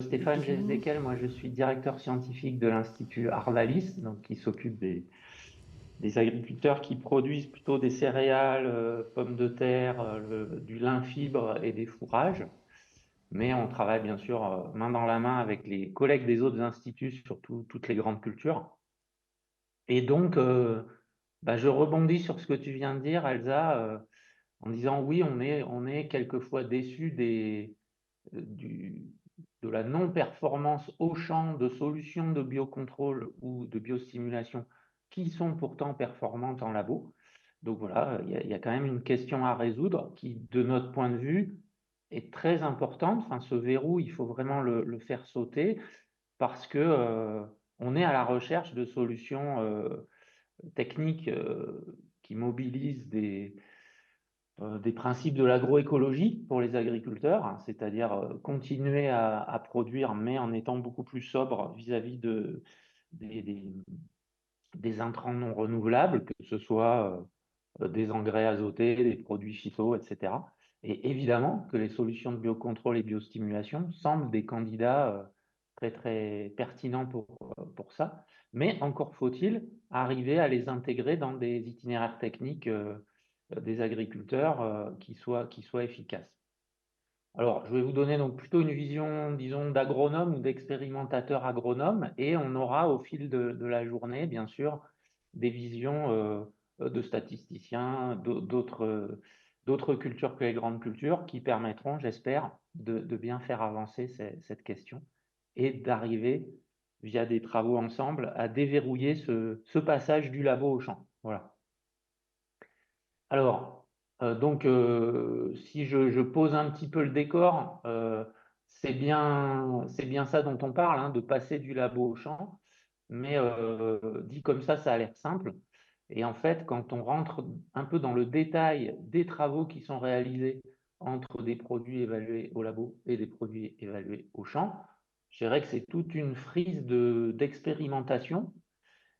Stéphane Gesdeckel, moi je suis directeur scientifique de l'Institut Arvalis, donc qui s'occupe des agriculteurs qui produisent plutôt des céréales, pommes de terre, du lin fibre et des fourrages. Mais on travaille bien sûr main dans la main avec les collègues des autres instituts sur toutes les grandes cultures. Et donc, je rebondis sur ce que tu viens de dire, Elsa, en disant oui, on est quelquefois déçu du, de la non-performance au champ de solutions de biocontrôle ou de biostimulation qui sont pourtant performantes en labo. Donc voilà, il y a quand même une question à résoudre qui, de notre point de vue, est très importante. Enfin, ce verrou, il faut vraiment le faire sauter parce que on est à la recherche de solutions techniques qui mobilisent des principes de l'agroécologie pour les agriculteurs, hein, c'est-à-dire continuer à produire, mais en étant beaucoup plus sobre vis-à-vis des, des- des intrants non renouvelables, que ce soit des engrais azotés, des produits phyto, etc. Et évidemment que les solutions de biocontrôle et biostimulation semblent des candidats très très pertinents pour ça, mais encore faut-il arriver à les intégrer dans des itinéraires techniques des agriculteurs qui soient efficaces. Alors, je vais vous donner donc plutôt une vision, disons, d'agronome ou d'expérimentateur agronome, et on aura au fil de la journée, bien sûr, des visions de statisticiens, d'autres cultures que les grandes cultures, qui permettront, j'espère, de bien faire avancer cette question et d'arriver, via des travaux ensemble, à déverrouiller ce passage du labo au champ. Voilà. Alors, si je pose un petit peu le décor, c'est bien ça dont on parle, hein, de passer du labo au champ, mais dit comme ça a l'air simple. Et en fait, quand on rentre un peu dans le détail des travaux qui sont réalisés entre des produits évalués au labo et des produits évalués au champ, je dirais que c'est toute une frise d'expérimentation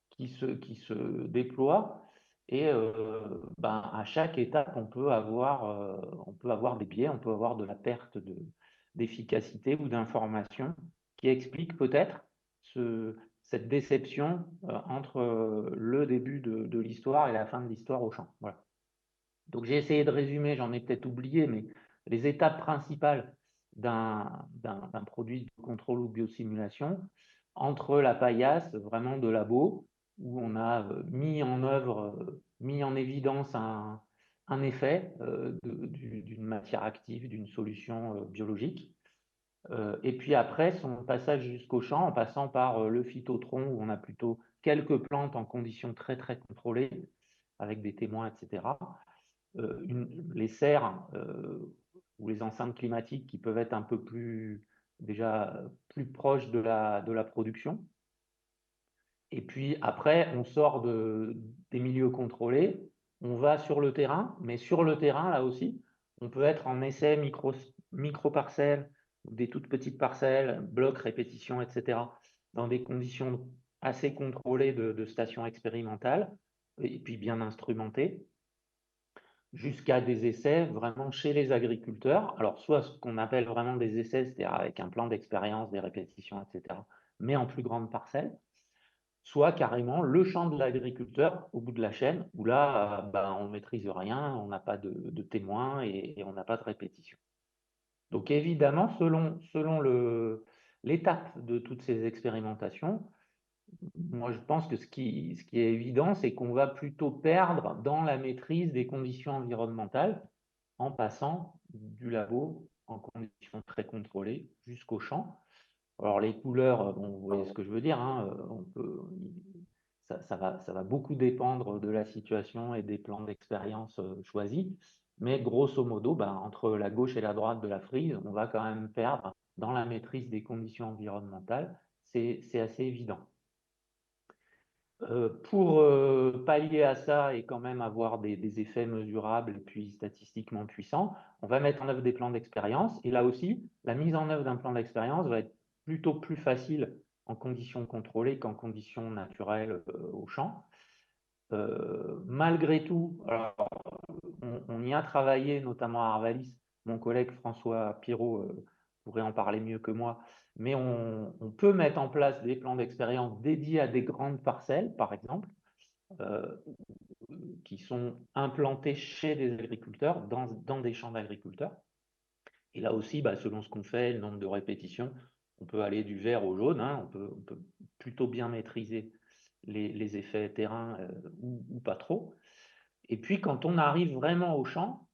qui se déploie. Et à chaque étape, on peut avoir des biais, on peut avoir de la perte d'efficacité ou d'information qui explique peut-être cette déception entre le début de l'histoire et la fin de l'histoire au champ. Voilà. Donc j'ai essayé de résumer, j'en ai peut-être oublié, mais les étapes principales d'un produit de contrôle ou biosimulation, entre la paillasse vraiment de labo, où on a mis en évidence un effet d'une matière active, d'une solution biologique. Et puis après, son passage jusqu'au champ, en passant par le phytotron, où on a plutôt quelques plantes en conditions très très contrôlées, avec des témoins, etc. Les serres ou les enceintes climatiques qui peuvent être un peu déjà plus proches de la production. Et puis après, on sort des milieux contrôlés, on va sur le terrain, mais sur le terrain, là aussi, on peut être en essai micro-parcelles, des toutes petites parcelles, blocs, répétitions, etc., dans des conditions assez contrôlées de stations expérimentales, et puis bien instrumentées jusqu'à des essais vraiment chez les agriculteurs. Alors, soit ce qu'on appelle vraiment des essais, c'est-à-dire avec un plan d'expérience, des répétitions, etc., mais en plus grande parcelle, soit carrément le champ de l'agriculteur au bout de la chaîne, où là, on ne maîtrise rien, on n'a pas de témoins et on n'a pas de répétition. Donc évidemment, selon l'étape de toutes ces expérimentations, moi, je pense que ce qui est évident, c'est qu'on va plutôt perdre dans la maîtrise des conditions environnementales en passant du labo en conditions très contrôlées jusqu'au champ. Alors, les couleurs, bon, vous voyez ce que je veux dire, hein, ça va beaucoup dépendre de la situation et des plans d'expérience choisis. Mais grosso modo, entre la gauche et la droite de la frise, on va quand même perdre dans la maîtrise des conditions environnementales. C'est assez évident. Pour pallier à ça et quand même avoir des effets mesurables et puis statistiquement puissants, on va mettre en œuvre des plans d'expérience. Et là aussi, la mise en œuvre d'un plan d'expérience va être plutôt plus facile en conditions contrôlées qu'en conditions naturelles au champ. Malgré tout, alors, on y a travaillé, notamment à Arvalis. Mon collègue François Pirot pourrait en parler mieux que moi, mais on peut mettre en place des plans d'expérience dédiés à des grandes parcelles, par exemple, euh, qui sont implantés chez des agriculteurs, dans des champs d'agriculteurs. Et là aussi, bah, selon ce qu'on fait, le nombre de répétitions, on peut aller du vert au jaune, hein, on peut plutôt bien maîtriser les effets terrain ou pas trop. Et puis quand on arrive vraiment au champ,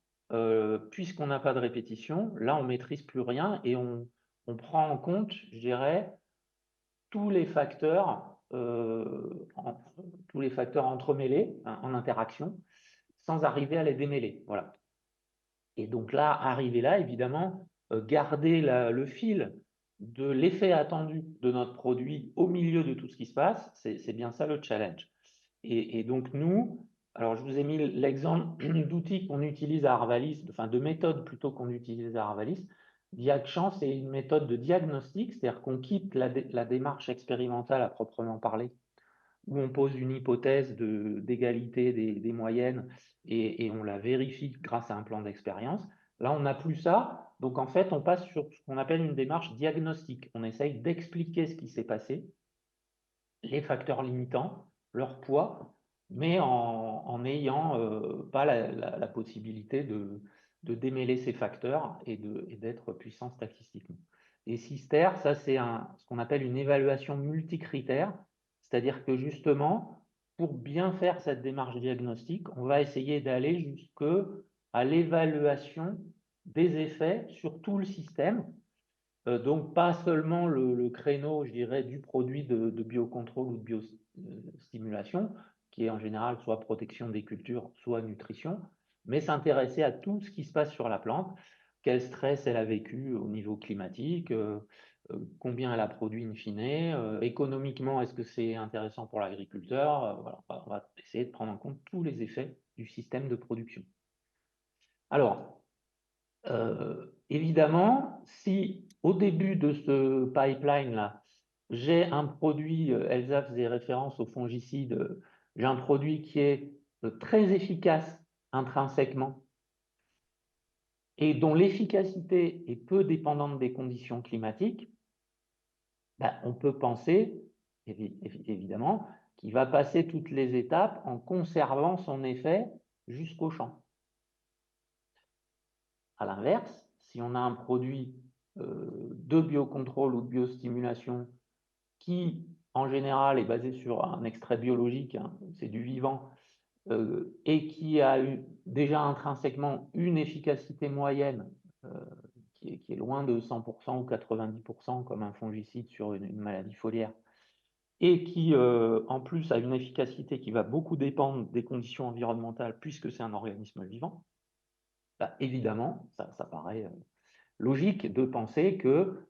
puisqu'on n'a pas de répétition, là on maîtrise plus rien et on prend en compte, je dirais, tous les facteurs, tous les facteurs entremêlés, hein, en interaction, sans arriver à les démêler. Voilà. Et donc là, arriver là, évidemment, garder le fil de l'effet attendu de notre produit au milieu de tout ce qui se passe, c'est bien ça le challenge. Et donc nous, alors je vous ai mis l'exemple d'outils qu'on utilise à Arvalis, enfin de méthodes plutôt qu'on utilise à Arvalis. DiagChamp, c'est une méthode de diagnostic, c'est-à-dire qu'on quitte la démarche expérimentale à proprement parler, où on pose une hypothèse d'égalité des moyennes et on la vérifie grâce à un plan d'expérience. Là, on n'a plus ça. Donc, en fait, on passe sur ce qu'on appelle une démarche diagnostique. On essaye d'expliquer ce qui s'est passé, les facteurs limitants, leur poids, mais en n'ayant pas la possibilité de démêler ces facteurs et d'être puissant statistiquement. Et Sister, ça c'est ce qu'on appelle une évaluation multicritère, c'est-à-dire que justement, pour bien faire cette démarche diagnostique, on va essayer d'aller jusqu'à l'évaluation des effets sur tout le système, donc pas seulement le créneau, je dirais, du produit de biocontrôle ou de biostimulation, qui est en général soit protection des cultures, soit nutrition, mais s'intéresser à tout ce qui se passe sur la plante, quel stress elle a vécu au niveau climatique, combien elle a produit in fine, économiquement, est-ce que c'est intéressant pour l'agriculteur, voilà, on va essayer de prendre en compte tous les effets du système de production. Alors, évidemment, si au début de ce pipeline-là, j'ai un produit, Elsa faisait référence au fongicide, j'ai un produit qui est très efficace intrinsèquement et dont l'efficacité est peu dépendante des conditions climatiques, ben, on peut penser, évidemment, qu'il va passer toutes les étapes en conservant son effet jusqu'au champ. À l'inverse, si on a un produit de biocontrôle ou de biostimulation qui, en général, est basé sur un extrait biologique, hein, c'est du vivant, et qui a déjà intrinsèquement une efficacité moyenne euh, qui est loin de 100% ou 90% comme un fongicide sur une maladie foliaire, et qui, en plus, a une efficacité qui va beaucoup dépendre des conditions environnementales puisque c'est un organisme vivant, bah, évidemment, ça paraît logique de penser que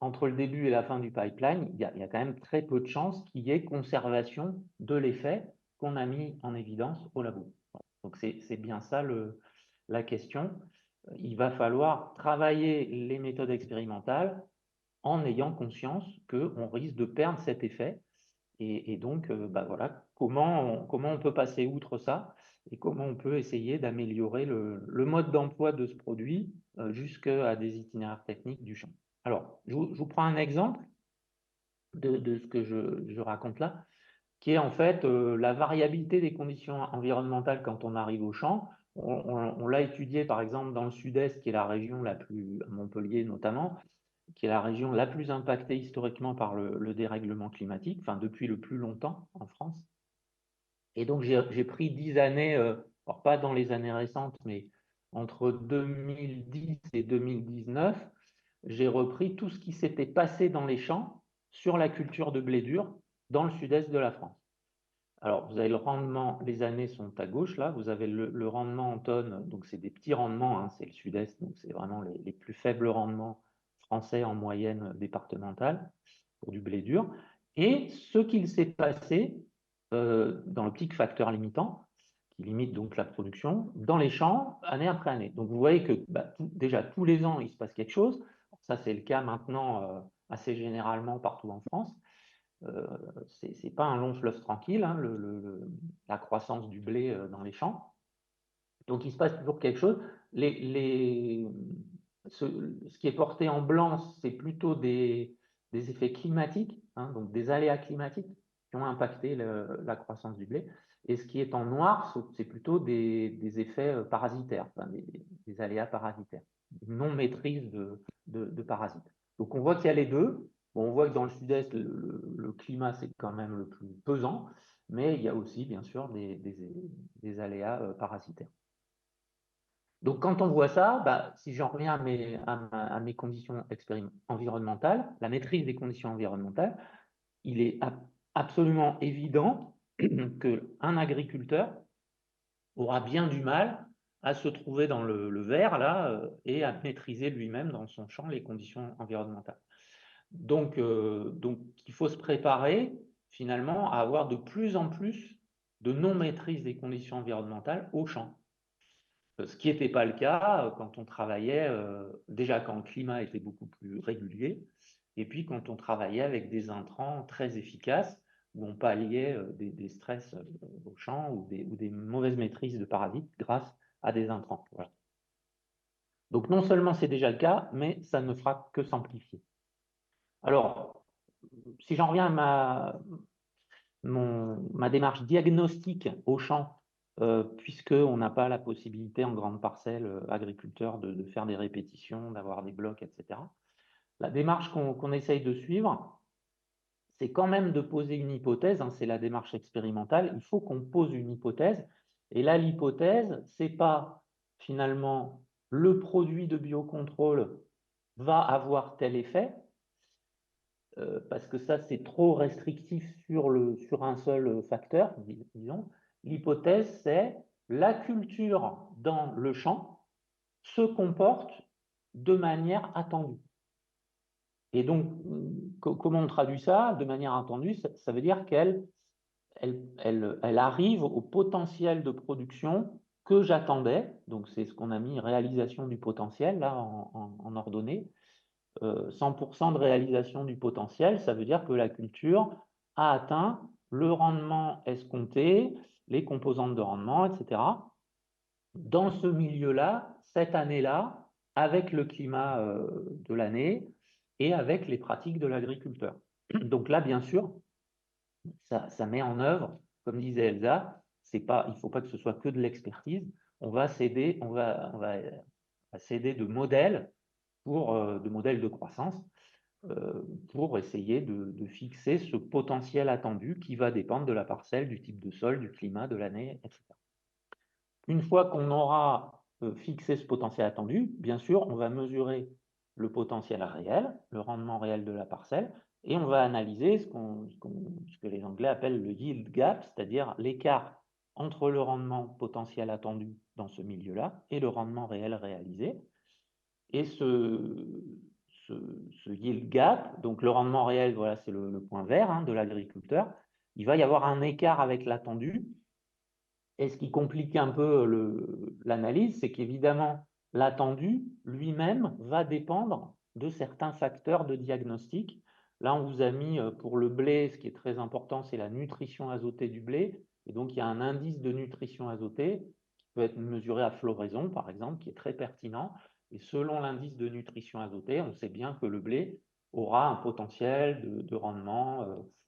entre le début et la fin du pipeline, il y a quand même très peu de chances qu'il y ait conservation de l'effet qu'on a mis en évidence au labo. Donc c'est bien ça la question. Il va falloir travailler les méthodes expérimentales en ayant conscience qu'on risque de perdre cet effet. Et donc, bah voilà, comment on peut passer outre ça et comment on peut essayer d'améliorer le mode d'emploi de ce produit jusqu'à des itinéraires techniques du champ. Alors, je vous prends un exemple de ce que je raconte là, qui est en fait la variabilité des conditions environnementales quand on arrive au champ. On l'a étudié par exemple dans le sud-est, qui est la région la plus, à Montpellier notamment, qui est la région la plus impactée historiquement par le dérèglement climatique, enfin depuis le plus longtemps en France. Et donc j'ai pris 10 années, alors pas dans les années récentes, mais entre 2010 et 2019, j'ai repris tout ce qui s'était passé dans les champs sur la culture de blé dur dans le sud-est de la France. Alors, vous avez le rendement, les années sont à gauche, là, vous avez le rendement en tonnes, donc c'est des petits rendements, hein, c'est le sud-est, donc c'est vraiment les plus faibles rendements français en moyenne départementale pour du blé dur. Et ce qu'il s'est passé dans l'optique facteur limitant, qui limite donc la production, dans les champs, année après année. Donc vous voyez que bah, déjà tous les ans, il se passe quelque chose. Ça, c'est le cas maintenant assez généralement partout en France. C'est pas un long fleuve tranquille, hein, la croissance du blé dans les champs. Donc il se passe toujours quelque chose. ce qui est porté en blanc, c'est plutôt des effets climatiques, hein, donc des aléas climatiques qui ont impacté la croissance du blé. Et ce qui est en noir, c'est plutôt des effets parasitaires, enfin, des aléas parasitaires, une non-maîtrise de parasites. Donc on voit qu'il y a les deux. Bon, on voit que dans le sud-est, le climat, c'est quand même le plus pesant, mais il y a aussi, bien sûr, des aléas parasitaires. Donc, quand on voit ça, bah, si j'en reviens à mes conditions environnementales, la maîtrise des conditions environnementales, il est absolument évident qu'un agriculteur aura bien du mal à se trouver dans le vert là et à maîtriser lui-même dans son champ les conditions environnementales. Donc, il faut se préparer finalement à avoir de plus en plus de non-maîtrise des conditions environnementales au champ. Ce qui n'était pas le cas quand on travaillait, déjà quand le climat était beaucoup plus régulier, et puis quand on travaillait avec des intrants très efficaces, où on palliait des stress au champ ou des mauvaises maîtrises de parasites grâce à des intrants. Voilà. Donc non seulement c'est déjà le cas, mais ça ne fera que s'amplifier. Alors, si j'en reviens à ma démarche diagnostique au champ, puisqu'on n'a pas la possibilité en grande parcelle agriculteur de faire des répétitions, d'avoir des blocs, etc. La démarche qu'on essaye de suivre, c'est quand même de poser une hypothèse, hein, c'est la démarche expérimentale, il faut qu'on pose une hypothèse, et là l'hypothèse, c'est pas finalement le produit de biocontrôle va avoir tel effet, parce que ça, c'est trop restrictif sur un seul facteur, disons. L'hypothèse, c'est la culture dans le champ se comporte de manière attendue. Et donc, comment on traduit ça de manière attendue? Ça veut dire qu'elle arrive au potentiel de production que j'attendais. Donc, c'est ce qu'on a mis réalisation du potentiel, là, en ordonnée. 100% de réalisation du potentiel, ça veut dire que la culture a atteint le rendement escompté, les composantes de rendement, etc. Dans ce milieu-là, cette année-là, avec le climat de l'année et avec les pratiques de l'agriculteur. Donc là, bien sûr, ça met en œuvre, comme disait Elsa, il ne faut pas que ce soit que de l'expertise, on va s'aider de modèles de modèles de croissance pour essayer de fixer ce potentiel attendu qui va dépendre de la parcelle, du type de sol, du climat, de l'année, etc. Une fois qu'on aura fixé ce potentiel attendu, bien sûr, on va mesurer le potentiel réel, le rendement réel de la parcelle, et on va analyser ce que les Anglais appellent le yield gap, c'est-à-dire l'écart entre le rendement potentiel attendu dans ce milieu-là et le rendement réel réalisé. Et ce yield gap, donc le rendement réel, voilà, c'est le point vert hein, de l'agriculteur, il va y avoir un écart avec l'attendu. Et ce qui complique un peu l'analyse, c'est qu'évidemment, l'attendu lui-même va dépendre de certains facteurs de diagnostic. Là, on vous a mis pour le blé, ce qui est très important, c'est la nutrition azotée du blé. Et donc, il y a un indice de nutrition azotée qui peut être mesuré à floraison, par exemple, qui est très pertinent. Et selon l'indice de nutrition azotée, on sait bien que le blé aura un potentiel de rendement,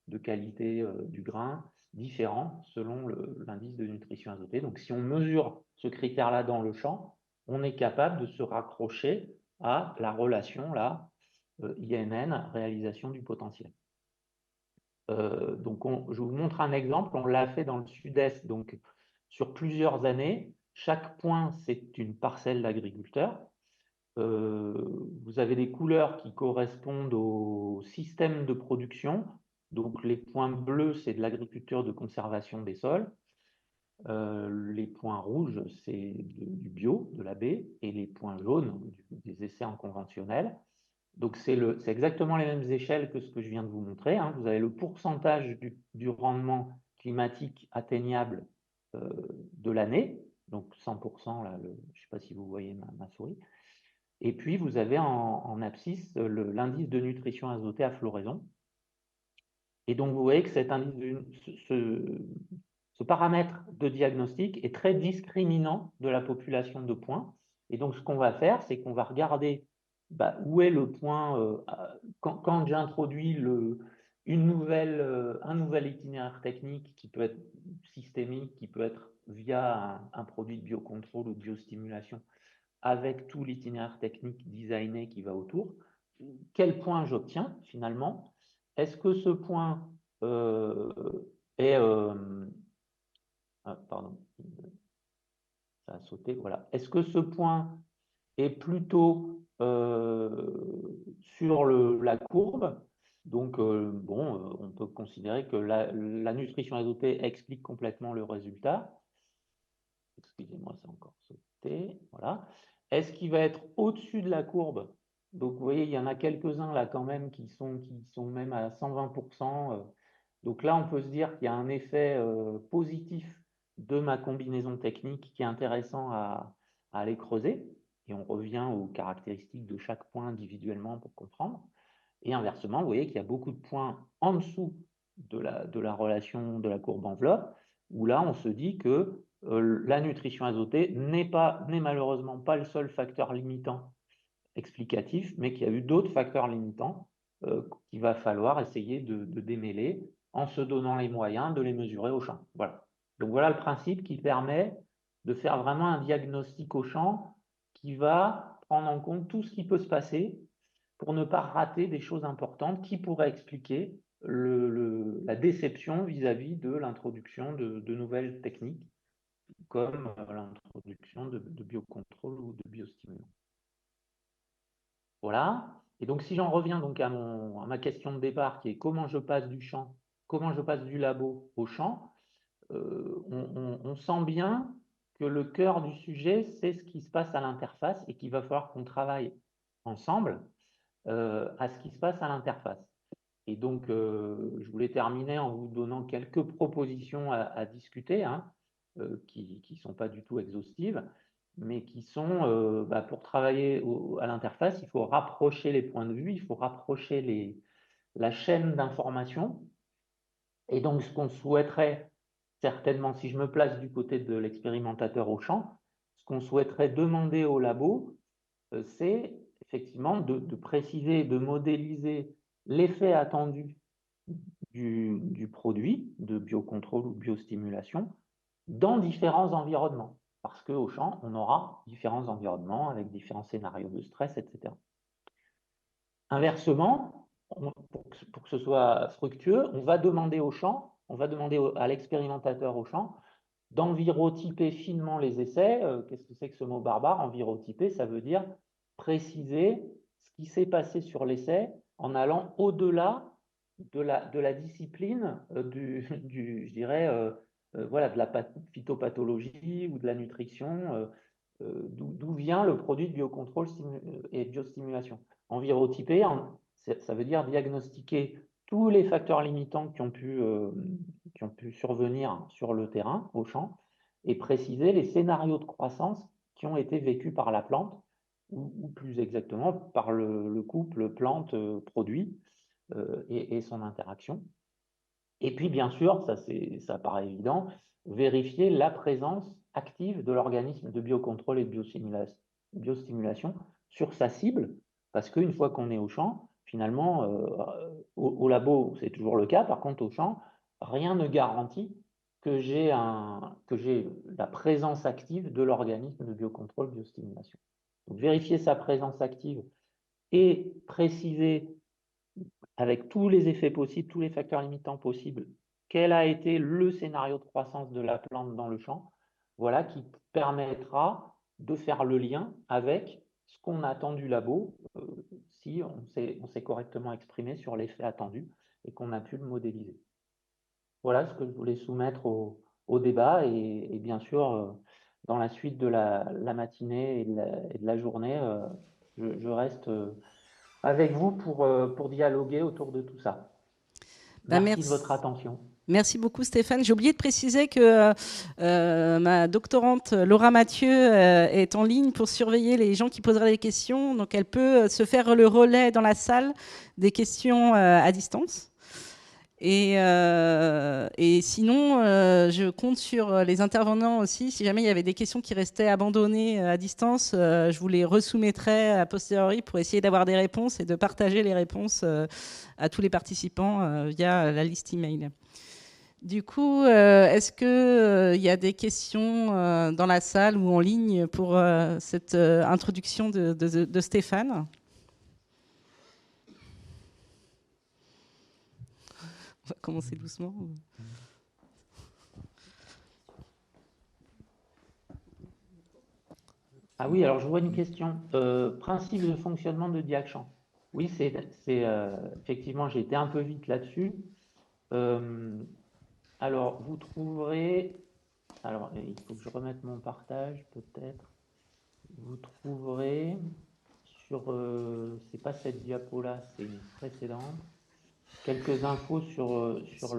de qualité du grain différent selon l'indice de nutrition azotée. Donc, si on mesure ce critère-là dans le champ, on est capable de se raccrocher à la relation là, INN, réalisation du potentiel. Donc, je vous montre un exemple. On l'a fait dans le sud-est, donc sur plusieurs années. Chaque point, c'est une parcelle d'agriculteur. Vous avez des couleurs qui correspondent au système de production. Donc, les points bleus, c'est de l'agriculture de conservation des sols. Les points rouges, c'est du bio, de l'AB, et les points jaunes, des essais en conventionnel. Donc, c'est exactement les mêmes échelles que ce que je viens de vous montrer. Hein. Vous avez le pourcentage du rendement climatique atteignable de l'année, donc 100%, là, je ne sais pas si vous voyez ma souris. Et puis, vous avez en abscisse l'indice de nutrition azotée à floraison. Et donc, vous voyez que cet indice ce paramètre de diagnostic est très discriminant de la population de points. Et donc, ce qu'on va faire, c'est qu'on va regarder où est le point, quand j'introduis un nouvel itinéraire technique qui peut être systémique, qui peut être via un produit de biocontrôle ou de biostimulation, avec tout l'itinéraire technique designé qui va autour, quel point j'obtiens finalement? Est-ce que ce point est... pardon, ça a sauté, voilà. Est-ce que ce point est plutôt sur la courbe? Donc, on peut considérer que la nutrition azotée explique complètement le résultat. Excusez-moi, c'est encore sauté. Voilà. Est-ce qu'il va être au-dessus de la courbe? Donc, vous voyez, il y en a quelques-uns là quand même qui sont même à 120%. Donc là, on peut se dire qu'il y a un effet positif de ma combinaison technique qui est intéressant à aller creuser. Et on revient aux caractéristiques de chaque point individuellement pour comprendre. Et inversement, vous voyez qu'il y a beaucoup de points en dessous de la relation de la courbe enveloppe, où là, on se dit que la nutrition azotée n'est malheureusement pas le seul facteur limitant explicatif, mais qu'il y a eu d'autres facteurs limitants qu'il va falloir essayer de démêler en se donnant les moyens de les mesurer au champ. Voilà. Donc voilà le principe qui permet de faire vraiment un diagnostic au champ qui va prendre en compte tout ce qui peut se passer pour ne pas rater des choses importantes qui pourraient expliquer la déception vis-à-vis de l'introduction de nouvelles techniques comme l'introduction de biocontrôle ou de biostimulants. Voilà. Et donc, si j'en reviens donc à ma question de départ, qui est comment je passe du labo au champ, on sent bien que le cœur du sujet, c'est ce qui se passe à l'interface et qu'il va falloir qu'on travaille ensemble à ce qui se passe à l'interface. Et donc, je voulais terminer en vous donnant quelques propositions à discuter, hein, qui ne sont pas du tout exhaustives, mais qui sont, pour travailler à l'interface, il faut rapprocher les points de vue, il faut rapprocher la chaîne d'information. Et donc, ce qu'on souhaiterait certainement, si je me place du côté de l'expérimentateur au champ, ce qu'on souhaiterait demander au labo, c'est effectivement de préciser, de modéliser l'effet attendu du produit de biocontrôle ou de biostimulation dans différents environnements. Parce qu'au champ, on aura différents environnements avec différents scénarios de stress, etc. Inversement, pour que ce soit fructueux, on va demander au champ, on va demander à l'expérimentateur au champ d'envirotyper finement les essais. Qu'est-ce que c'est que ce mot barbare? Envirotyper, ça veut dire préciser ce qui s'est passé sur l'essai en allant au-delà de la discipline je dirais, voilà, de la phytopathologie ou de la nutrition, d'où vient le produit de biocontrôle et biostimulation. Envirotyper, ça veut dire diagnostiquer tous les facteurs limitants qui ont pu survenir sur le terrain, au champ, et préciser les scénarios de croissance qui ont été vécus par la plante, ou plus exactement par le couple plante-produit et son interaction. Et puis, bien sûr, ça paraît évident, vérifier la présence active de l'organisme de biocontrôle et de biostimulation sur sa cible, parce qu'une fois qu'on est au champ, finalement, au labo, c'est toujours le cas, par contre, au champ, rien ne garantit que j'ai la présence active de l'organisme de biocontrôle, biostimulation. Donc, vérifier sa présence active et préciser avec tous les effets possibles, tous les facteurs limitants possibles, quel a été le scénario de croissance de la plante dans le champ, voilà, qui permettra de faire le lien avec ce qu'on attend du labo, si on s'est correctement exprimé sur l'effet attendu et qu'on a pu le modéliser. Voilà ce que je voulais soumettre au débat et bien sûr, dans la suite de la matinée et de la journée, je reste avec vous pour dialoguer autour de tout ça. Merci de votre attention. Merci beaucoup Stéphane. J'ai oublié de préciser que ma doctorante Laura Mathieu est en ligne pour surveiller les gens qui poseraient des questions. Donc elle peut se faire le relais dans la salle des questions à distance. Et sinon, je compte sur les intervenants aussi. Si jamais il y avait des questions qui restaient abandonnées à distance, je vous les resoumettrai a posteriori pour essayer d'avoir des réponses et de partager les réponses à tous les participants via la liste email. Du coup, est-ce qu'il y a des questions dans la salle ou en ligne pour cette introduction de Stéphane ? On va commencer doucement. Ah oui, alors je vois une question. Principe de fonctionnement de Diachamp. Oui, effectivement, j'ai été un peu vite là-dessus. Alors, vous trouverez... Alors, il faut que je remette mon partage, peut-être. Vous trouverez sur... c'est pas cette diapo-là, c'est une précédente. Quelques infos sur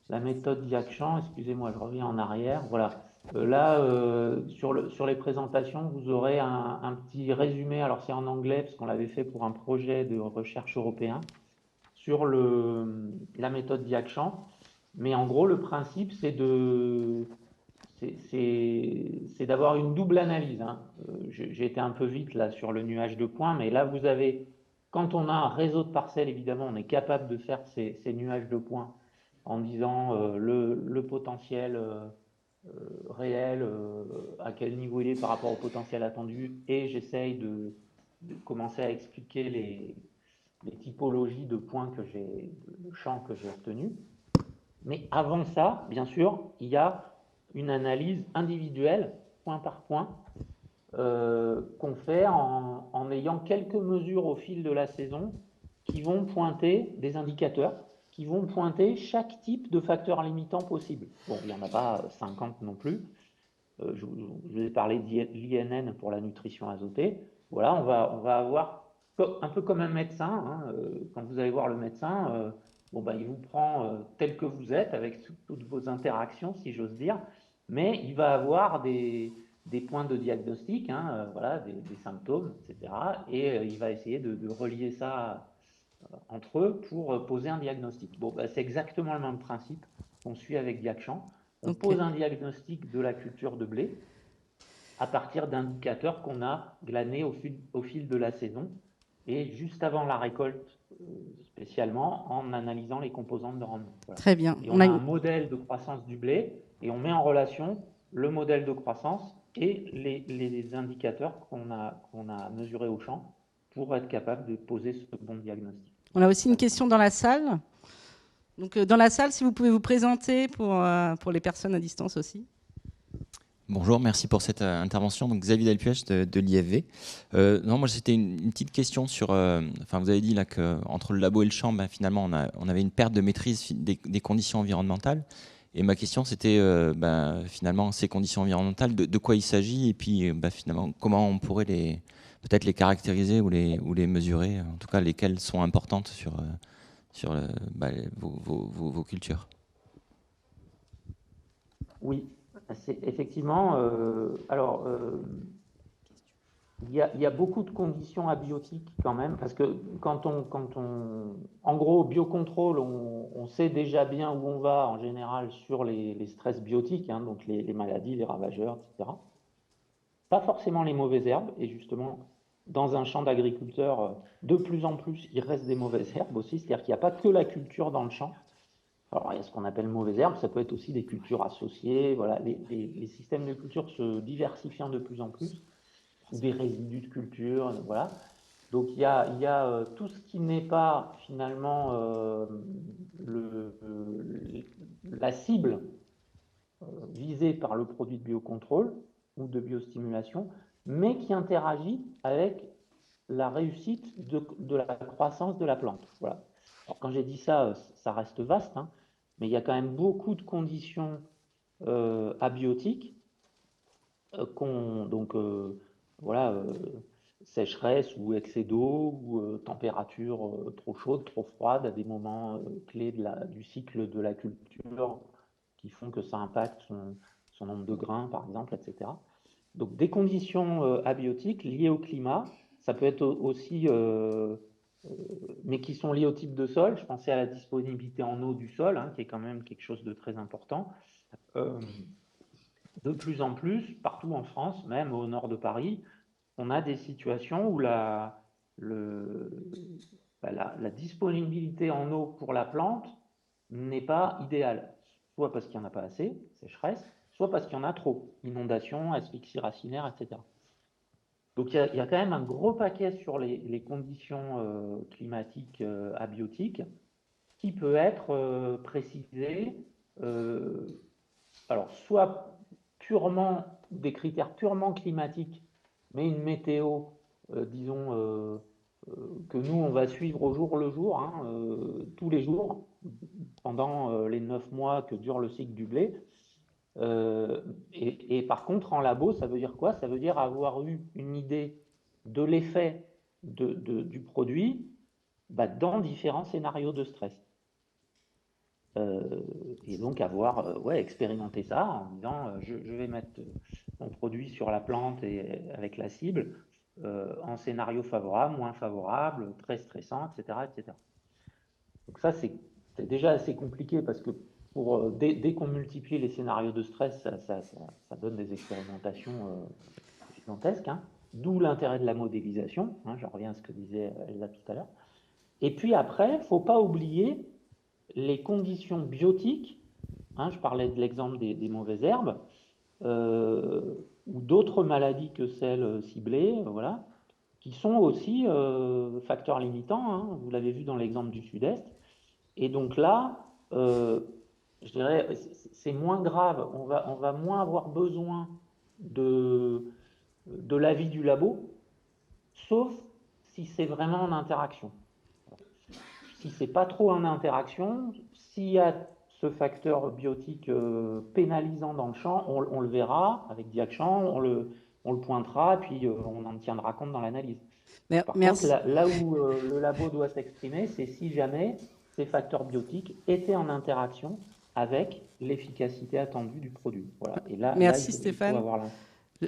la méthode Diachamp. Excusez-moi, je reviens en arrière. Voilà. Là, sur les présentations, vous aurez un petit résumé. Alors, c'est en anglais, parce qu'on l'avait fait pour un projet de recherche européen, sur la méthode Diachamp. Mais en gros, le principe, c'est d'avoir une double analyse, hein. J'ai été un peu vite là sur le nuage de points, mais là, vous avez, quand on a un réseau de parcelles, évidemment, on est capable de faire ces nuages de points en disant le potentiel réel, à quel niveau il est par rapport au potentiel attendu, et j'essaye de commencer à expliquer les typologies de points de champs que j'ai obtenus. Mais avant ça, bien sûr, il y a une analyse individuelle, point par point, qu'on fait en ayant quelques mesures au fil de la saison qui vont pointer des indicateurs, qui vont pointer chaque type de facteur limitant possible. Bon, il n'y en a pas 50 non plus. Je vous ai parlé de l'INN pour la nutrition azotée. Voilà, on va avoir un peu comme un médecin, hein, quand vous allez voir le médecin, bon, ben, il vous prend tel que vous êtes, avec toutes vos interactions, si j'ose dire, mais il va avoir des points de diagnostic, hein, voilà, des symptômes, etc. Et il va essayer de relier ça entre eux pour poser un diagnostic. Bon, ben, c'est exactement le même principe qu'on suit avec Diachamp. On Ok. pose un diagnostic de la culture de blé à partir d'indicateurs qu'on a glanés au fil de la saison et juste avant la récolte, spécialement en analysant les composantes de rendement. Voilà. Très bien. Et on a un modèle de croissance du blé et on met en relation le modèle de croissance et les indicateurs qu'on a mesurés au champ pour être capable de poser ce bon diagnostic. On a aussi une question dans la salle. Donc, dans la salle, si vous pouvez vous présenter pour les personnes à distance aussi. Bonjour, merci pour cette intervention. Donc Xavier Delpuech de l'IFV. Non, moi c'était une petite question sur. Enfin, vous avez dit là qu'entre le labo et le champ, ben, finalement, on avait une perte de maîtrise des conditions environnementales. Et ma question c'était ben, finalement ces conditions environnementales, de quoi il s'agit et puis ben, finalement comment on pourrait peut-être les caractériser ou les mesurer, en tout cas lesquelles sont importantes sur ben, vos cultures. Oui, effectivement. Alors, il y a beaucoup de conditions abiotiques quand même, parce que en gros, biocontrôle, on sait déjà bien où on va en général sur les stress biotiques, hein, donc les maladies, les ravageurs, etc. Pas forcément les mauvaises herbes, et justement, dans un champ d'agriculteurs, de plus en plus, il reste des mauvaises herbes aussi, c'est-à-dire qu'il n'y a pas que la culture dans le champ. Alors, il y a ce qu'on appelle mauvaises herbes, ça peut être aussi des cultures associées, voilà, les systèmes de culture se diversifiant de plus en plus, ou des résidus de culture, voilà. Donc il y a tout ce qui n'est pas finalement la cible visée par le produit de biocontrôle ou de biostimulation, mais qui interagit avec la réussite de la croissance de la plante. Voilà. Alors quand j'ai dit ça, ça reste vaste, hein, mais il y a quand même beaucoup de conditions abiotiques donc voilà, sécheresse ou excès d'eau ou température trop chaude, trop froide à des moments clés du cycle de la culture qui font que ça impacte son nombre de grains, par exemple, etc. Donc des conditions abiotiques liées au climat, ça peut être aussi mais qui sont liées au type de sol. Je pensais à la disponibilité en eau du sol, hein, qui est quand même quelque chose de très important. De plus en plus, partout en France, même au nord de Paris, on a des situations où la disponibilité en eau pour la plante n'est pas idéale, soit parce qu'il n'y en a pas assez, sécheresse, soit parce qu'il y en a trop, inondation, asphyxie racinaire, etc. Donc il y a quand même un gros paquet sur les conditions climatiques abiotiques qui peut être précisé, alors soit purement des critères purement climatiques, mais une météo, disons, que nous, on va suivre au jour le jour, hein, tous les jours, pendant les 9 mois que dure le cycle du blé. Et par contre, en labo, ça veut dire quoi? Ça veut dire avoir eu une idée de l'effet du produit dans différents scénarios de stress. Et donc avoir expérimenté ça en disant je vais mettre mon produit sur la plante et avec la cible en scénario favorable, moins favorable, très stressant, etc., etc. Donc ça, c'est déjà assez compliqué parce que dès qu'on multiplie les scénarios de stress, ça donne des expérimentations gigantesques, hein. D'où l'intérêt de la modélisation, hein, je reviens à ce que disait Elsa tout à l'heure. Et puis après, il ne faut pas oublier les conditions biotiques, hein, je parlais de l'exemple des mauvaises herbes, ou d'autres maladies que celles ciblées, voilà, qui sont aussi facteurs limitants, hein, vous l'avez vu dans l'exemple du Sud-Est. Et donc là, je dirais, c'est moins grave, on va moins avoir besoin de l'avis du labo, sauf si c'est vraiment en interaction. Si c'est pas trop en interaction, s'il y a ce facteur biotique pénalisant dans le champ, on le verra avec Diachamp, on le pointera, puis on en tiendra compte dans l'analyse. Par contre, là où le labo doit s'exprimer, c'est si jamais ces facteurs biotiques étaient en interaction avec l'efficacité attendue du produit. Voilà. Et là, merci Stéphane.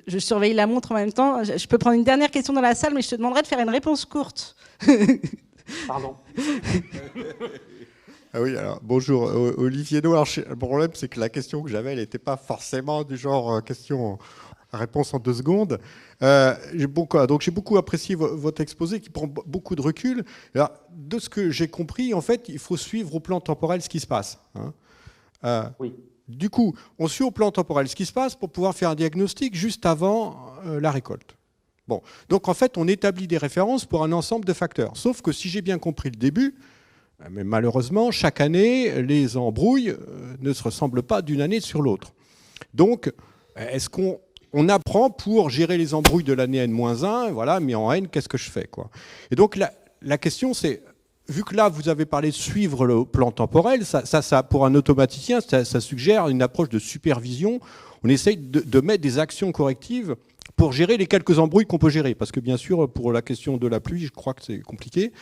Je surveille la montre en même temps. Je peux prendre une dernière question dans la salle, mais je te demanderai de faire une réponse courte. Pardon. Ah oui, alors bonjour Olivier Noir. Le problème, c'est que la question que j'avais, elle n'était pas forcément du genre réponse en 2 secondes. Donc j'ai beaucoup apprécié votre exposé qui prend beaucoup de recul. Alors, de ce que j'ai compris, en fait, il faut suivre au plan temporel ce qui se passe. Hein. Oui. Du coup, on suit au plan temporel ce qui se passe pour pouvoir faire un diagnostic juste avant la récolte. Bon, donc en fait, on établit des références pour un ensemble de facteurs. Sauf que si j'ai bien compris le début, mais malheureusement, chaque année, les embrouilles ne se ressemblent pas d'une année sur l'autre. Donc, est-ce qu'on apprend pour gérer les embrouilles de l'année N-1, voilà, mais en N, qu'est-ce que je fais, quoi? Et donc, la question, c'est, vu que là, vous avez parlé de suivre le plan temporel, ça pour un automaticien, ça suggère une approche de supervision. On essaye de mettre des actions correctives pour gérer les quelques embrouilles qu'on peut gérer. Parce que bien sûr, pour la question de la pluie, je crois que c'est compliqué.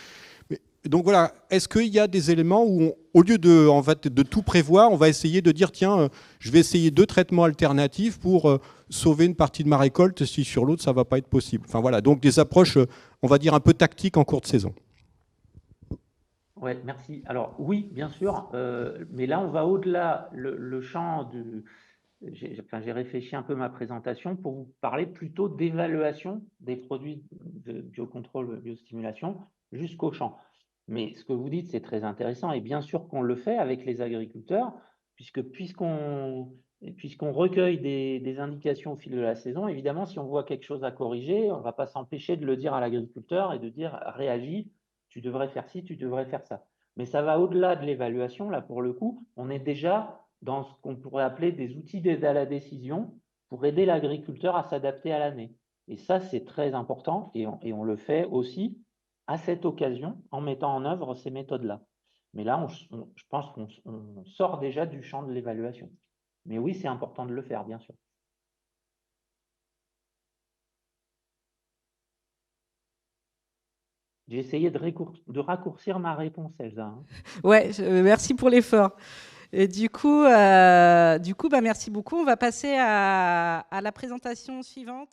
Donc voilà, est-ce qu'il y a des éléments où, au lieu de tout prévoir, on va essayer de dire, tiens, je vais essayer 2 traitements alternatifs pour sauver une partie de ma récolte si sur l'autre, ça ne va pas être possible. Enfin voilà, donc des approches, on va dire, un peu tactiques en cours de saison. Oui, merci. Alors oui, bien sûr, mais là, on va au-delà. Le champ du... J'ai réfléchi un peu ma présentation pour vous parler plutôt d'évaluation des produits de biocontrôle, biostimulation jusqu'au champ. Mais ce que vous dites, c'est très intéressant et bien sûr qu'on le fait avec les agriculteurs puisqu'on recueille des indications au fil de la saison. Évidemment, si on voit quelque chose à corriger, on ne va pas s'empêcher de le dire à l'agriculteur et de dire réagis, tu devrais faire ci, tu devrais faire ça. Mais ça va au-delà de l'évaluation. Là, pour le coup, on est déjà dans ce qu'on pourrait appeler des outils d'aide à la décision pour aider l'agriculteur à s'adapter à l'année. Et ça, c'est très important et on le fait aussi à cette occasion en mettant en œuvre ces méthodes-là. Mais là, je pense qu'on sort déjà du champ de l'évaluation. Mais oui, c'est important de le faire, bien sûr. J'ai essayé de raccourcir ma réponse, Elsa. Hein. Ouais, merci pour l'effort. Et du coup, merci beaucoup. On va passer à la présentation suivante.